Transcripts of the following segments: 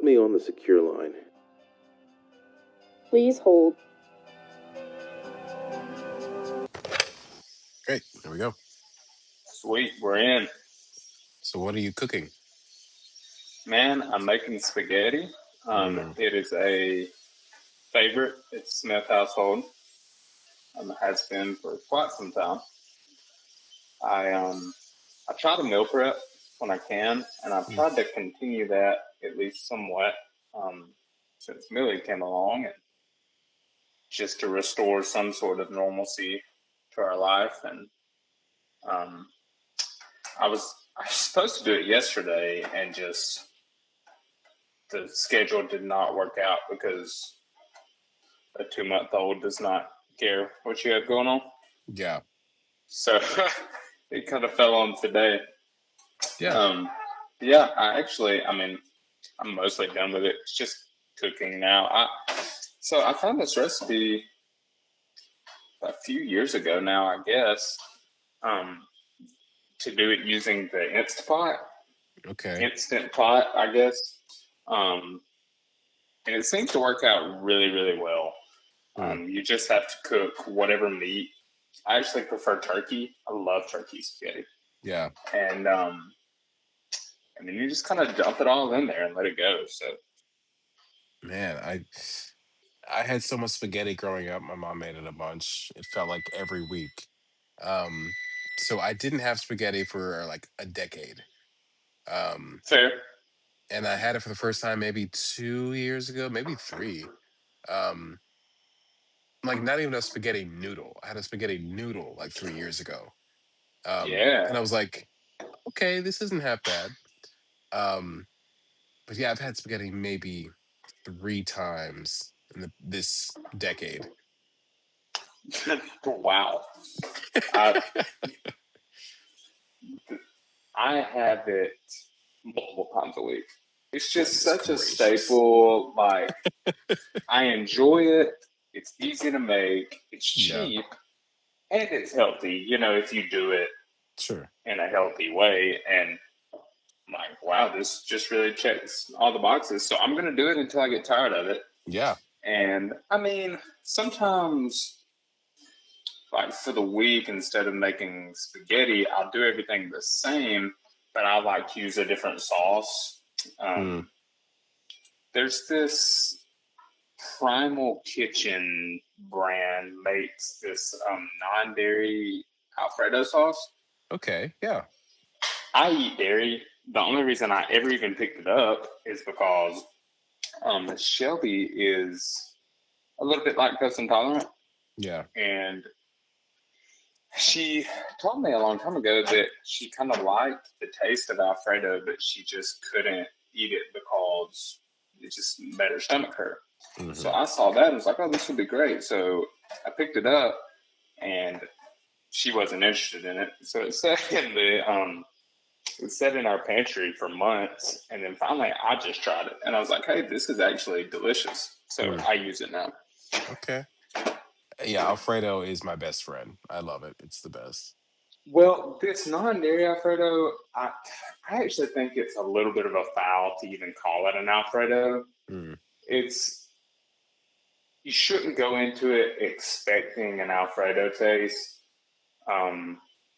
me on the secure line. Please hold. Great. There we go. Sweet, we're in. So what are you cooking? Man, I'm making spaghetti. It is a favorite. It's Smith household. Has been for quite some time. I try to meal prep when I can, and I've tried to continue that at least somewhat since Millie came along, and just to restore some sort of normalcy to our life. And I was supposed to do it yesterday, and just the schedule did not work out because a 2-month-old does not care what you have going on. Yeah. So it kind of fell on today. Yeah. Yeah, I'm mostly done with it. It's just cooking now. So I found this recipe a few years ago now, I guess, to do it using the Instapot. Okay. Instant pot, I guess. And it seems to work out really, really well. You just have to cook whatever meat. I actually prefer turkey. I love turkey spaghetti. Yeah. And then you just kind of dump it all in there and let it go. So, man, I had so much spaghetti growing up. My mom made it a bunch. It felt like every week. So I didn't have spaghetti for like a decade. fair. And I had it for the first time maybe 2 years ago, maybe 3. Like not even a spaghetti noodle. I had a spaghetti noodle like 3 years ago. Yeah. And I was like, okay, this isn't half bad. But yeah, I've had spaghetti maybe 3 times in this decade. Wow. I have it multiple times a week. It's just such a staple. Like, I enjoy it. It's easy to make. It's cheap. And it's healthy, if you do it in a healthy way. And I'm like, wow, this just really checks all the boxes. So I'm going to do it until I get tired of it. Yeah. And sometimes, like for the week, instead of making spaghetti, I'll do everything the same, but I like to use a different sauce. There's this Primal Kitchen brand makes this non-dairy Alfredo sauce. Okay, yeah. I eat dairy. The only reason I ever even picked it up is because Shelby is a little bit lactose intolerant. Yeah. And she told me a long time ago that she kind of liked the taste of Alfredo, but she just couldn't eat it because it just made her stomach hurt. So I saw that and was like, oh, this would be great. So I picked it up, and she wasn't interested in it. So it sat in our pantry for months, and then finally I just tried it, and I was like, hey, this is actually delicious. So I use it now. Okay. Yeah, Alfredo is my best friend. I love it. It's the best. Well, this non-dairy Alfredo, I actually think it's a little bit of a foul to even call it an Alfredo. You shouldn't go into it expecting an Alfredo taste,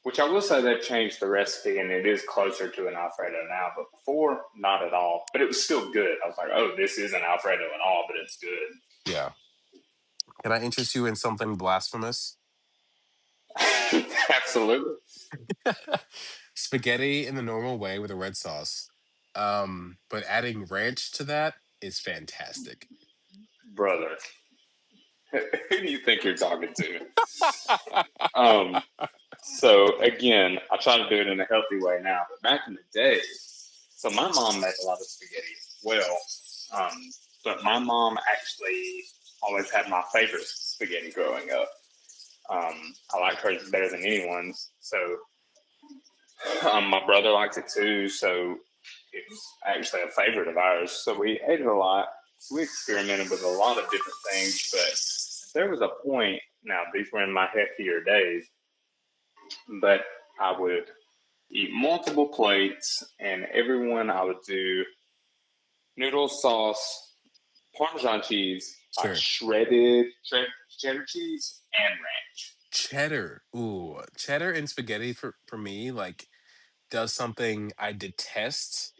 which I will say they've changed the recipe and it is closer to an Alfredo now, but before, not at all. But it was still good. I was like, oh, this isn't Alfredo at all, but it's good. Yeah. Can I interest you in something blasphemous? Absolutely. Spaghetti in the normal way with a red sauce. But adding ranch to that is fantastic. Brother, who do you think you're talking to? So again, I try to do it in a healthy way now, but back in the day, so my mom made a lot of spaghetti as well. But my mom actually always had my favorite spaghetti growing up. I liked hers better than anyone's. So my brother likes it too. So it's actually a favorite of ours. So we ate it a lot. We experimented with a lot of different things, but there was a point, now these were in my healthier days, but I would eat multiple plates, and everyone I would do noodle sauce, Parmesan cheese, Sure. shredded cheddar cheese, and ranch. Cheddar. Ooh, cheddar and spaghetti for me like does something I detest.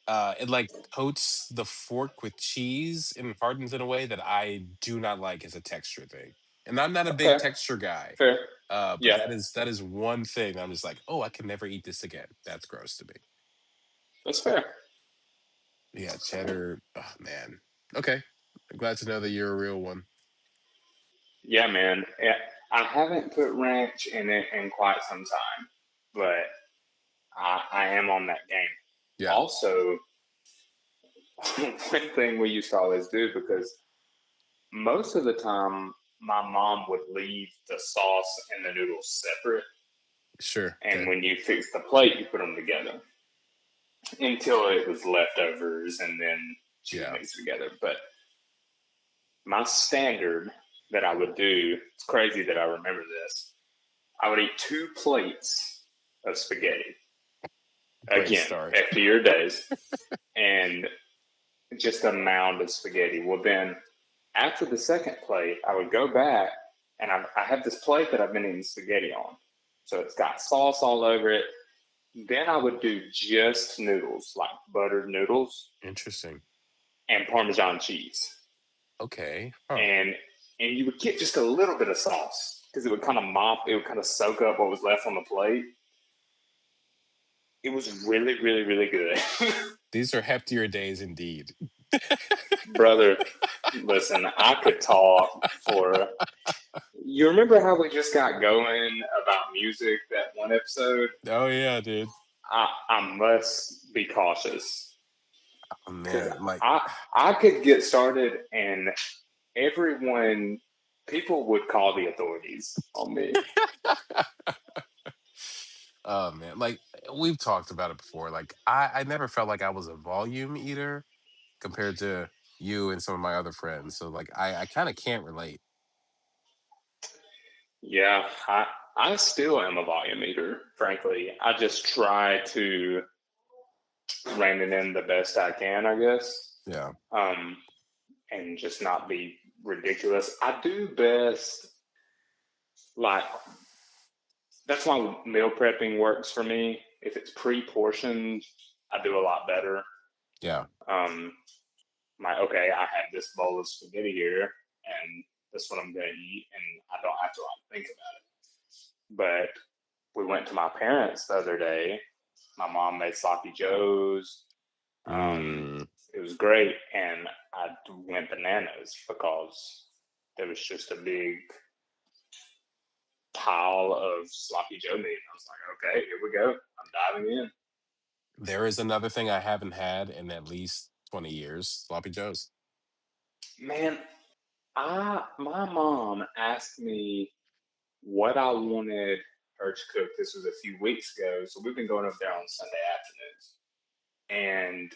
It like coats the fork with cheese and hardens in a way that I do not like as a texture thing. And I'm not a big Okay, texture guy. fair. But Yeah, that is one thing I'm just like, oh, I can never eat this again. That's gross to me. that's fair. Yeah, cheddar. Oh man. Okay. I'm glad to know that you're a real one. Yeah, man. Yeah, I haven't put ranch in it in quite some time, but I am on that game. Yeah, Also, one thing we used to always do because most of the time my mom would leave the sauce and the noodles separate, sure. and Okay. when you fix the plate, you put them together until it was leftovers, and then she would Yeah. mix it together. But my standard that I would do, it's crazy that I remember this. I would eat 2 plates of spaghetti Great again start. after your days, and just a mound of spaghetti. Well, then after the second plate, I would go back and I have this plate that I've been eating spaghetti on. So it's got sauce all over it. Then I would do just noodles, like buttered noodles Interesting. and Parmesan cheese. Okay. Huh. And and you would get just a little bit of sauce because it would kind of soak up what was left on the plate. It was really, really, really good. These are heftier days indeed. Brother, listen, I could talk for. You remember how we just got going about music that one episode? Oh yeah, dude. I must be cautious Oh, because man, like I I could get started and everyone people would call the authorities on me. oh man, like we've talked about it before. Like I never felt like I was a volume eater compared to you and some of my other friends. So like I kind of can't relate. Yeah, I still am a volume eater. Frankly, I just try to rein it in the best I can, I guess, Yeah. um, and just not be ridiculous. I do best like that's why meal prepping works for me. If it's pre-portioned, I do a lot better. Yeah. Um, okay, I have this bowl of spaghetti here, and that's what I'm gonna eat, and I don't have to like think about it. But we went to my parents the other day. My mom made sloppy joes. Um, Mm, it was great, and I went bananas because there was just a big pile of sloppy joe meat. I was like, okay, here we go. I'm diving in. there is another thing I haven't had in at least 20 years. Sloppy Joes. Man, I my mom asked me what I wanted her to cook. This was a few weeks ago, so we've been going up there on Sunday afternoons, and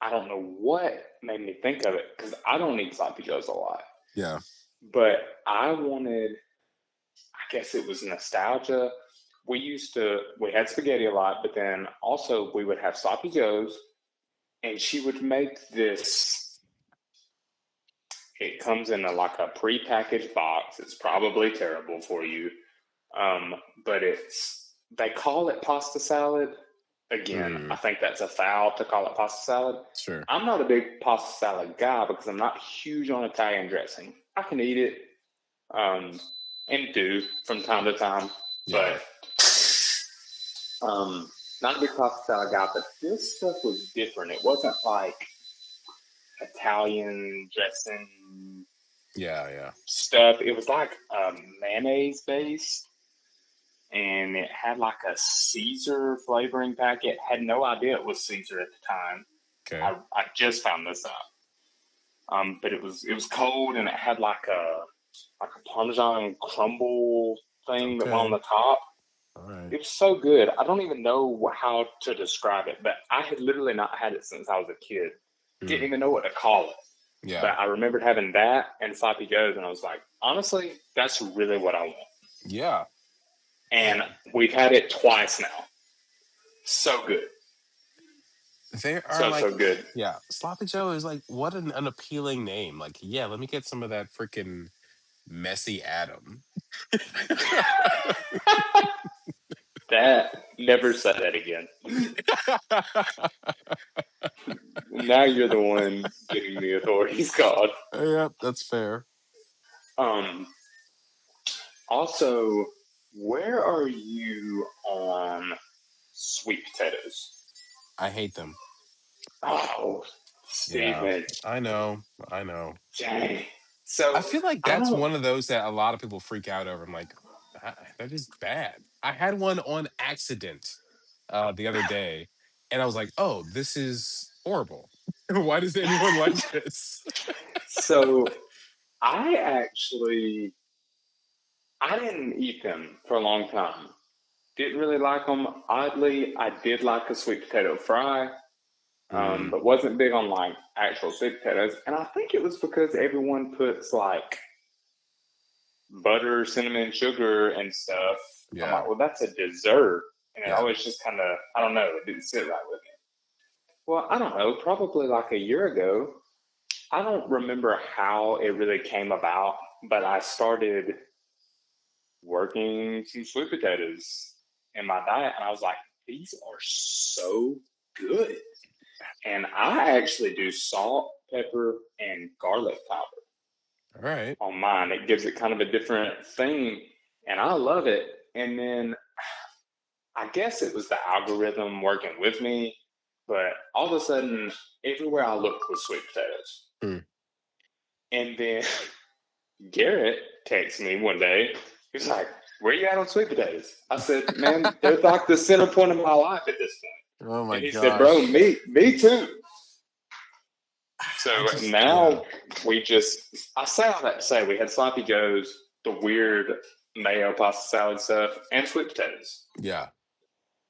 I don't know what made me think of it because I don't eat sloppy joes a lot, Yeah. but I wanted. I guess it was nostalgia. We had spaghetti a lot, but then also we would have sloppy joes, and she would make this. It comes in like a prepackaged box. It's probably terrible for you, but they call it pasta salad. Again, I Mm, think that's a foul to call it pasta salad. sure. I'm not a big pasta salad guy because I'm not huge on Italian dressing. I can eat it, um, and do from time to time, Yeah. but um, not a big pasta salad guy. But this stuff was different. It wasn't like Italian dressing Yeah. Yeah. stuff. It was like mayonnaise based, and it had like a Caesar flavoring packet. Had no idea it was Caesar at the time. Okay. I just found this out. But it was cold, and it had like a Parmesan crumble thing that went on Okay. the top. All right. It was so good. I don't even know how to describe it, but I had literally not had it since I was a kid. Didn't Mm, even know what to call it. yeah. But I remembered having that and sloppy joes, and I was like, honestly, that's really what I want. Yeah. And Man. we've had it twice now. So good. There are So like, so good. yeah, Sloppy Joe is like, what an unappealing name. Like, yeah, let me get some of that freaking messy Adam. That never say that again. Now you're the one getting the authorities called. Yep, that's fair. Um, Also, where are you on sweet potatoes? I hate them. Oh, Yeah, Steven, I know. I know. dang. I So feel like I that's don't. one of those that a lot of people freak out over. I'm like, That is bad." I had one on accident the other day, and I was like, "Oh, this is horrible. Why does anyone like this?" So I actually I didn't eat them for a long time. Didn't really like them. Oddly, I did like a sweet potato fry, Mm, but wasn't big on like actual sweet potatoes. And I think it was because everyone puts like butter, cinnamon, sugar, and stuff. I'm yeah, like, well, that's a dessert, and it yeah. always just kind of, I don't know, it didn't sit right with me. Well, I don't know, probably like a year ago. I don't remember how it really came about, but I started working some sweet potatoes in my diet, and I was like, these are so good. And I actually do salt, pepper, and garlic powder All right. on mine. It gives it kind of a different thing, and I love it. And then I guess it was the algorithm working with me, but all of a sudden, everywhere I looked was sweet potatoes. Hmm. And then Garrett texted me one day. He was like, "Where you at on sweet potatoes?" I said, "Man, they're like the center point of my life at this point." Oh my And he said, "Bro, gosh. me too." I So just, yeah, now we just, I say all that to say we had sloppy joes, the weird mayo pasta salad stuff, and sweet potatoes. yeah.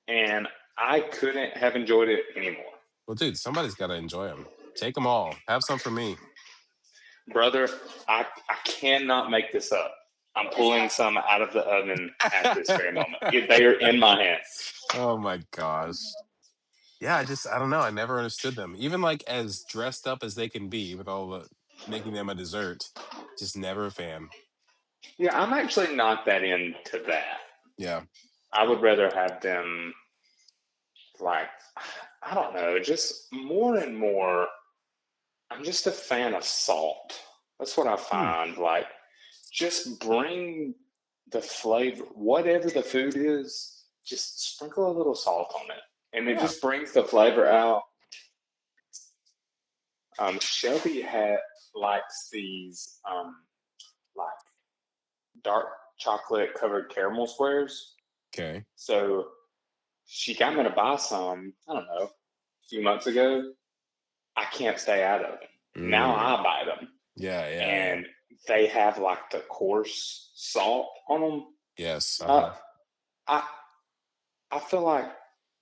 And I couldn't have enjoyed it anymore. Well, dude, somebody's got to enjoy them. Take them all. Have some for me. Brother, I cannot make this up. I'm pulling some out of the oven at this very moment. They are in my hand. Oh my gosh. Yeah, I don't know. I never understood them. Even like as dressed up as they can be with all the making them a dessert, just never a fan. Yeah, I'm actually not that into that. Yeah. I would rather have them like, I don't know, just more and more. I'm just a fan of salt. That's what I Hmm. find. Like, just bring the flavor, whatever the food is, just sprinkle a little salt on it. And it Yeah. just brings the flavor out. Shelby likes these like dark chocolate covered caramel squares. Okay. So she got me to buy some, I don't know, a few months ago. I can't stay out of them. Now Mm. I buy them. Yeah. Yeah. Yeah. And they have like the coarse salt on them. Yes. Uh huh. Uh, I I feel like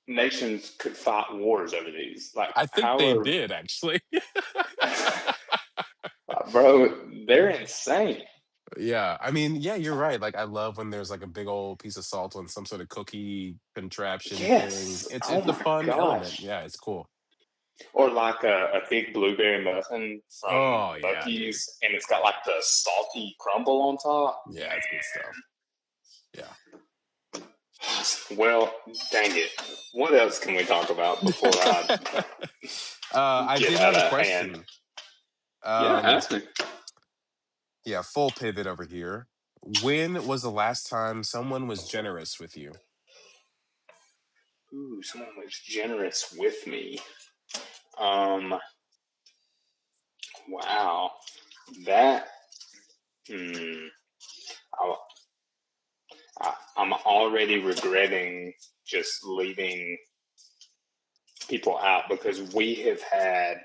nations could fight wars over these. Like, I think how they are did actually. bro? They're insane. Yeah. I mean, yeah, you're right. Like, I love when there's like a big old piece of salt on some sort of cookie contraption thing. Yes. Oh It's a my fun element. gosh. Yeah, it's cool. Or like a big blueberry muffin from Oh yeah, dude. Bucky's, and it's got like the salty crumble on top. Yeah, it's good stuff. Yeah. Well, dang it. What else can we talk about before I I get did out have a of hand? question. Yeah, Um, ask me. yeah, full pivot over here. When was the last time someone was generous with you? Ooh, someone was generous with me. Um, wow. That, hmm. I, I'm already regretting just leaving people out because we have had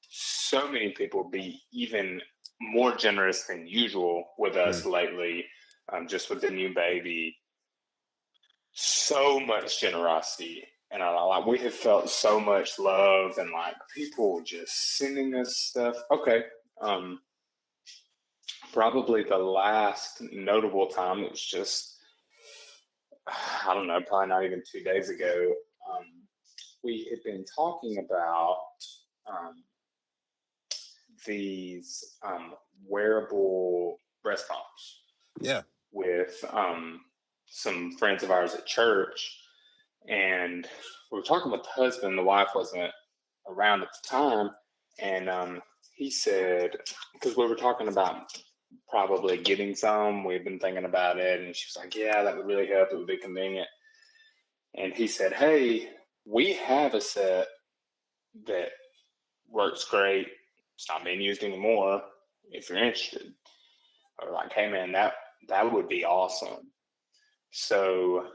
so many people be even more generous than usual with Hmm. us lately, just with the new baby. So much generosity. And like we have felt so much love and like people just sending us stuff. Okay. Um, Probably the last notable time it was just I don't know, probably not even 2 days ago. Um, we had been talking about um, these wearable breast pumps Yeah. with some friends of ours at church, and we were talking with the husband. The wife wasn't around at the time, and he said, because we were talking about probably getting some, we've been thinking about it, and she was like, "Yeah, that would really help. It would be convenient." And he said, "Hey, we have a set that works great. It's not being used anymore. If you're interested." Or like, "Hey, man, that would be awesome." So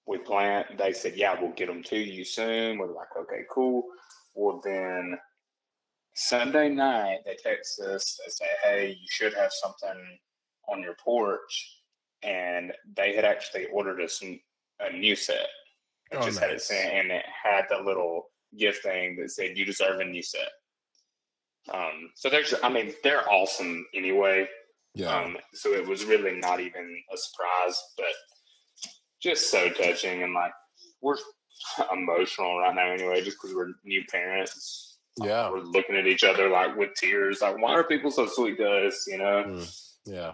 we plan. They said, "Yeah, we'll get them to you soon." We're like, "Okay, cool." Well, then Sunday night they text us. They say, "Hey, you should have something on your porch," and they had actually ordered us a new set and Oh, just had it sent, nice. and it had the little gift thing that said, "You deserve a new set." So there's, I mean, they're awesome anyway. Yeah. So it was really not even a surprise, but just so touching, and like we're emotional right now anyway, just because we're new parents. Yeah. We're looking at each other like with tears, like, why are people so sweet to us, you know? Mm. Yeah.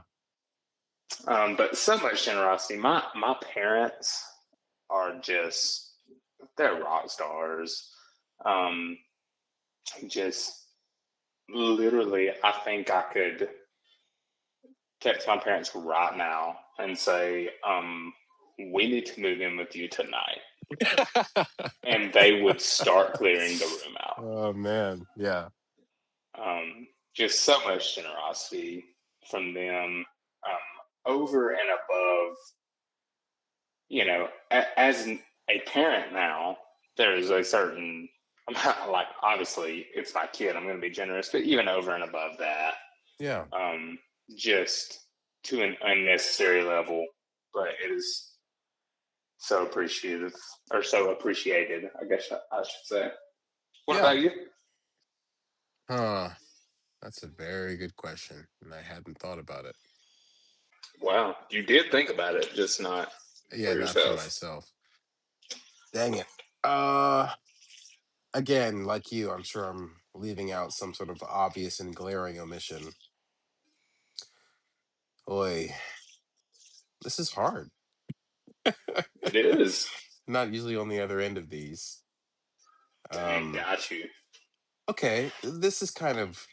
But so much generosity. My parents are just, they're rock stars. Um, just literally, I think I could text my parents right now and say, "We need to move in with you tonight," and they would start clearing the room out. Oh, man. Yeah. Just so much generosity from them, over and above. As a parent now, there is a certain like, obviously it's my kid. I'm going to be generous, but even over and above that, Yeah. um, just to an unnecessary level. But it is so appreciative, or so appreciated, I guess I should say. What Yeah. about you? Huh. That's a very good question, and I hadn't thought about it. Wow, you did think about it, just not for Yeah, not for yourself. myself. Dang it. Uh, Again, like you, I'm sure I'm leaving out some sort of obvious and glaring omission. Boy, this is hard. It is. Not usually on the other end of these. Dang, Um, got you. okay, this is kind of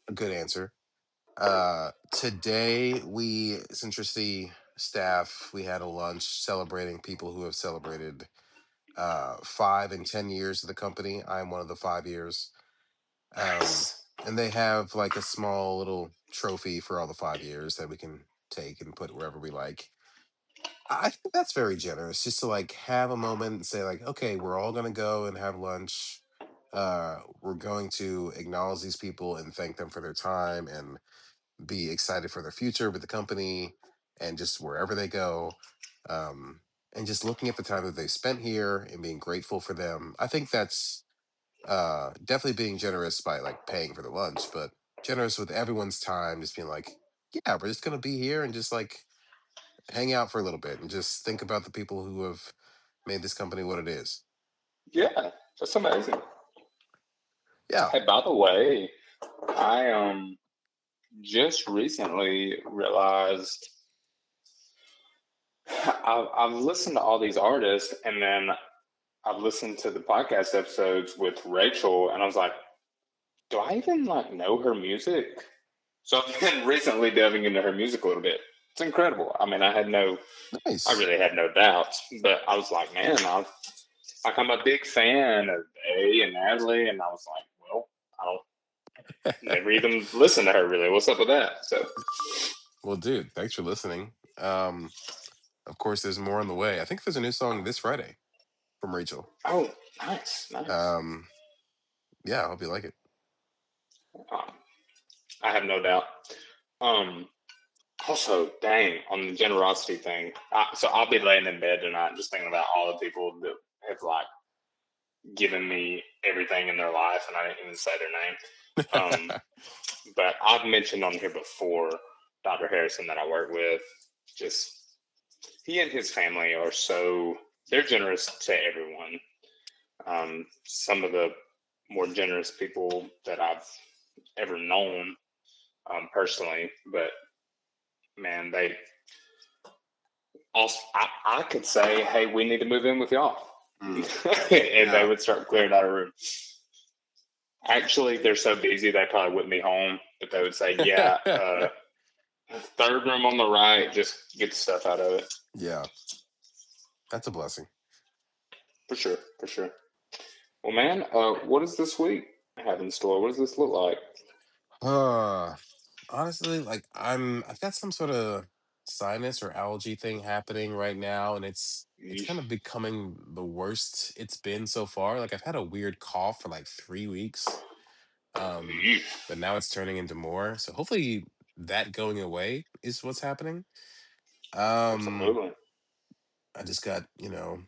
a good answer. Today we Centricity staff, we had a lunch celebrating people who have celebrated 5 and 10 years of the company. I'm one of the 5 years. Um, Nice. and they have like a small little trophy for all the 5 years that we can take and put wherever we like. I think that's very generous, just to like have a moment and say like, okay, we're all gonna go and have lunch. We're going to acknowledge these people and thank them for their time and be excited for their future with the company and just wherever they go. Um, and just looking at the time that they spent here and being grateful for them. I think that's definitely being generous by like paying for the lunch, but generous with everyone's time, just being like, yeah, we're just gonna be here and just like hang out for a little bit and just think about the people who have made this company what it is. Yeah, that's amazing. Yeah. Hey, by the way, I just recently realized I've listened to all these artists, and then I've listened to the podcast episodes with Rachel, and I was like, do I even like know her music? So I've been recently delving into her music a little bit. It's incredible. I mean, I Nice. really had no doubts, but I was like, man, I'm a big fan of A and Natalie, and I was like, well, I don't never even listened to her really. What's up with that? So, Well, dude, thanks for listening. Of course, there's more on the way. I think there's a new song this Friday from Rachel. oh, nice, nice. Um, yeah, I hope you like it. Um, I have no doubt. Um, Also, dang, on the generosity thing. So I'll be laying in bed tonight just thinking about all the people that have like given me everything in their life, and I didn't even say their name. But I've mentioned on here before Dr. Harrison that I work with. Just he and his family are so they're generous to everyone. Some of the more generous people that I've ever known personally, but man, they also, I could say, hey, we need to move in with y'all. Mm, And they yeah. would start clearing out a room. Actually, they're so busy they probably wouldn't be home, but they would say, yeah, third room on the right, just get the stuff out of it. Yeah, that's a blessing. For sure, for sure. Well, man, what does this week have in store? What does this look like? Uh, honestly, like I've got some sort of sinus or allergy thing happening right now, and it's kind Yeesh. of becoming the worst it's been so far. Like I've had a weird cough for like 3 weeks, um, Yeesh. but now it's turning into more. So hopefully that going away is what's happening. Um, Absolutely. I just got 4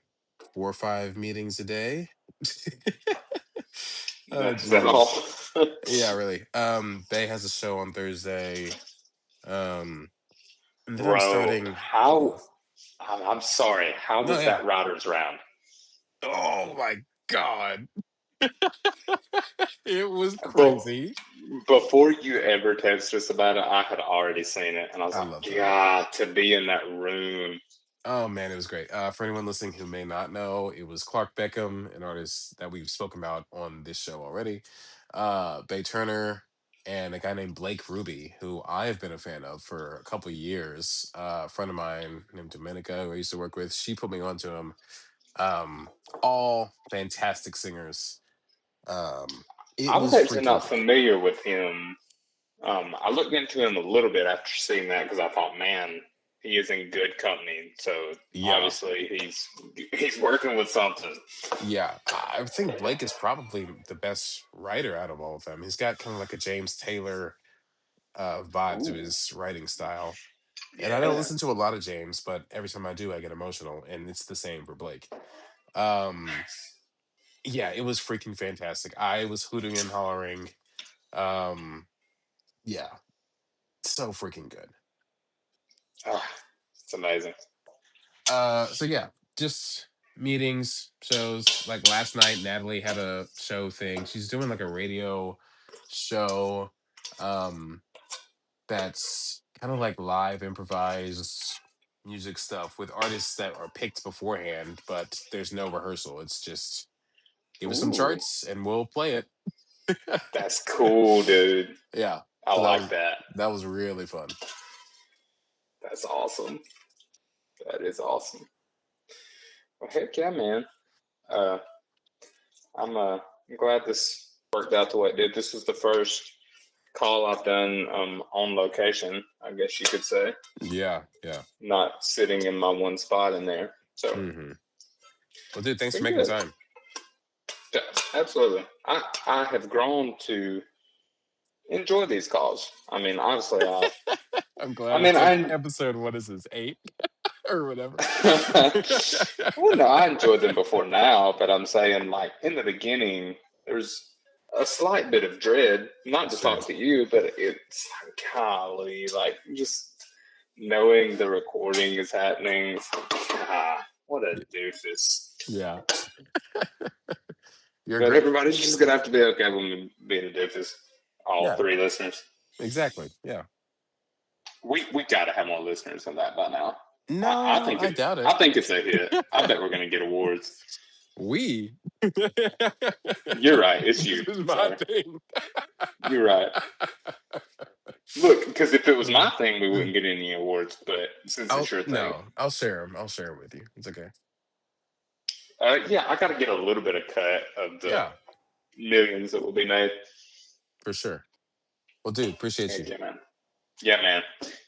or 5 meetings a day. Oh, Is that all? geez. Yeah, really. Bay has a show on Thursday. Um, and then I'm Bro, starting. how? I'm sorry. How No, was yeah. that Riders round? Oh my God. It was But crazy. before you ever texted us about it, I had already seen it, and I was I like, love that. God, to be in that room. Oh man, it was great. For anyone listening who may not know, it was Clark Beckham, an artist that we've spoken about on this show already. Bay Turner, and a guy named Blake Ruby, who I have been a fan of for a couple years. A friend of mine named Dominica, who I used to work with, she put me onto him. Um, all fantastic singers. Um, it I was was actually freaking not great. familiar with him. I looked into him a little bit after seeing that because I thought, man, he is in good company. So Yeah, obviously he's working with something. yeah. I think Blake is probably the best writer out of all of them. He's got kind of like a James Taylor vibe to Ooh, his writing style. And I don't yeah. listen to a lot of James, but every time I do, I get emotional, and it's the same for Blake. Um, yeah, it was freaking fantastic. I was hooting and hollering. Um, yeah, so freaking good. Oh, it's amazing. So yeah, just meetings, shows. Like last night, Natalie had a show thing. She's doing like a radio show. Um, that's kind of like live improvised music stuff with artists that are picked beforehand, but there's no rehearsal. It's just give us some Ooh, charts and we'll play it. that's cool, dude. Yeah. I So like that. that was really fun. That's awesome. That is awesome. Well, heck yeah, man. Uh, I'm glad this worked out the way it did. This was the first call I've done on location, I guess you could say, Yeah, yeah. not sitting in my one spot in there. So Hmm. Well, dude, it's thanks for been making the good. time. Yeah, absolutely. I have grown to enjoy these calls. I mean, honestly, I'm I glad mean, it's like I episode, what is this, 8 or whatever? well, no, I enjoyed them before now, but I'm saying like in the beginning, there's a slight bit of dread, not to Sure. talk to you, but it's like, golly, like just knowing the recording is happening. It's like, ah, what a doofus. Yeah. You're But great. everybody's just gonna have to be okay with me being a doofus. All Yeah, three listeners. exactly. Yeah. We gotta have more listeners than that by now. I No, think I it. doubt I it. think it's a hit. I bet we're gonna get awards. We. You're right. It's This you. is my Sorry. thing. You're right. Look, because if it was Uh, my thing, we wouldn't get any awards. But since it's I'll your thing, no, I'll share them. I'll share them with you. It's okay. yeah, I got to get a little bit of cut of the Yeah, millions that will be made. for sure. Well, dude, appreciate Heck you. yeah, man. Yeah, man.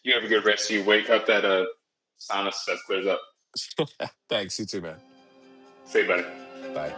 You have a good rest of your week. Hope that sinus stuff clears up. Thanks. You too, man. See you, buddy. Bye.